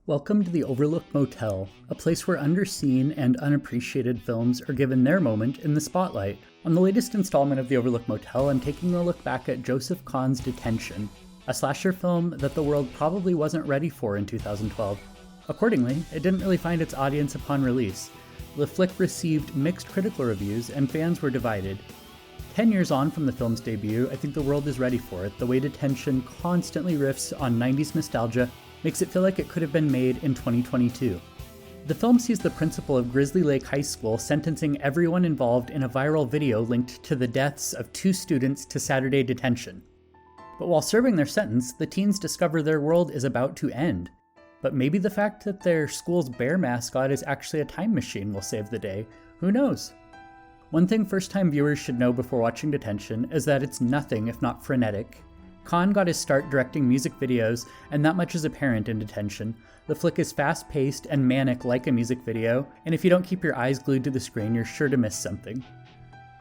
Welcome to the Overlooked Motel, a place where underseen and unappreciated films are given their moment in the spotlight. On the latest installment of the Overlooked Motel, I'm taking a look back at Joseph Kahn's Detention, a slasher film that the world probably wasn't ready for in 2012. Accordingly, it didn't really find its audience upon release. The flick received mixed critical reviews and fans were divided. 10 years on from the film's debut, I think the world is ready for it. The way Detention constantly riffs on 90s nostalgia makes it feel like it could have been made in 2022. The film sees the principal of Grizzly Lake High School sentencing everyone involved in a viral video linked to the deaths of 2 students to Saturday detention. But while serving their sentence, the teens discover their world is about to end. But maybe the fact that their school's bear mascot is actually a time machine will save the day. Who knows? One thing first-time viewers should know before watching Detention is that it's nothing if not frenetic. Kahn got his start directing music videos, and that much is apparent in Detention. The flick is fast-paced and manic like a music video, and if you don't keep your eyes glued to the screen, you're sure to miss something.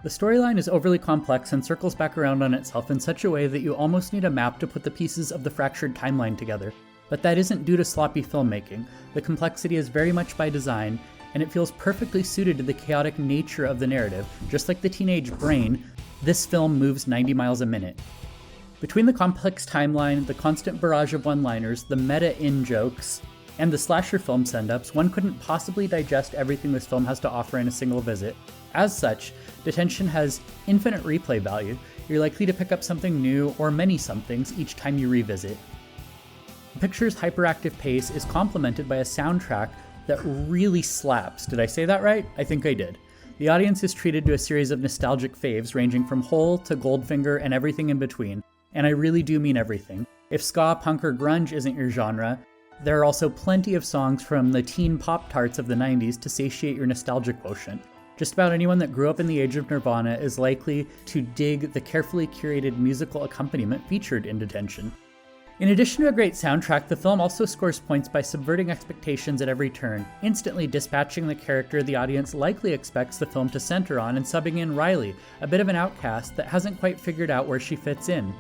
The storyline is overly complex and circles back around on itself in such a way that you almost need a map to put the pieces of the fractured timeline together. But that isn't due to sloppy filmmaking. The complexity is very much by design, and it feels perfectly suited to the chaotic nature of the narrative. Just like the teenage brain, this film moves 90 miles a minute. Between the complex timeline, the constant barrage of one-liners, the meta in-jokes, and the slasher film sendups, one couldn't possibly digest everything this film has to offer in a single visit. As such, Detention has infinite replay value. You're likely to pick up something new or many somethings each time you revisit. The picture's hyperactive pace is complemented by a soundtrack that really slaps. Did I say that right? I think I did. The audience is treated to a series of nostalgic faves ranging from Hole to Goldfinger and everything in between. And I really do mean everything. If ska, punk, or grunge isn't your genre, there are also plenty of songs from the teen pop-tarts of the 90s to satiate your nostalgic quotient. Just about anyone that grew up in the age of Nirvana is likely to dig the carefully curated musical accompaniment featured in Detention. In addition to a great soundtrack, the film also scores points by subverting expectations at every turn, instantly dispatching the character the audience likely expects the film to center on and subbing in Riley, a bit of an outcast that hasn't quite figured out where she fits in.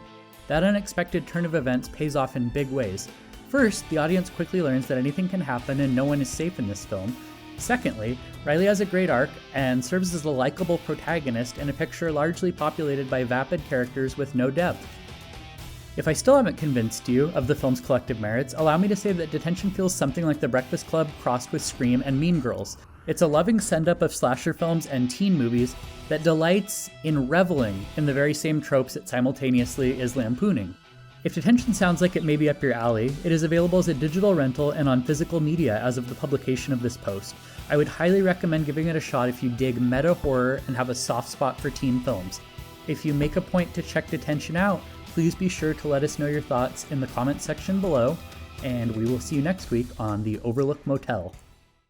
That unexpected turn of events pays off in big ways. First, the audience quickly learns that anything can happen and no one is safe in this film. Secondly, Riley has a great arc and serves as a likable protagonist in a picture largely populated by vapid characters with no depth. If I still haven't convinced you of the film's collective merits, allow me to say that Detention feels something like The Breakfast Club crossed with Scream and Mean Girls. It's a loving send-up of slasher films and teen movies that delights in reveling in the very same tropes it simultaneously is lampooning. If Detention sounds like it may be up your alley, it is available as a digital rental and on physical media as of the publication of this post. I would highly recommend giving it a shot if you dig meta horror and have a soft spot for teen films. If you make a point to check Detention out, please be sure to let us know your thoughts in the comments section below, and we will see you next week on the Overlooked Motel.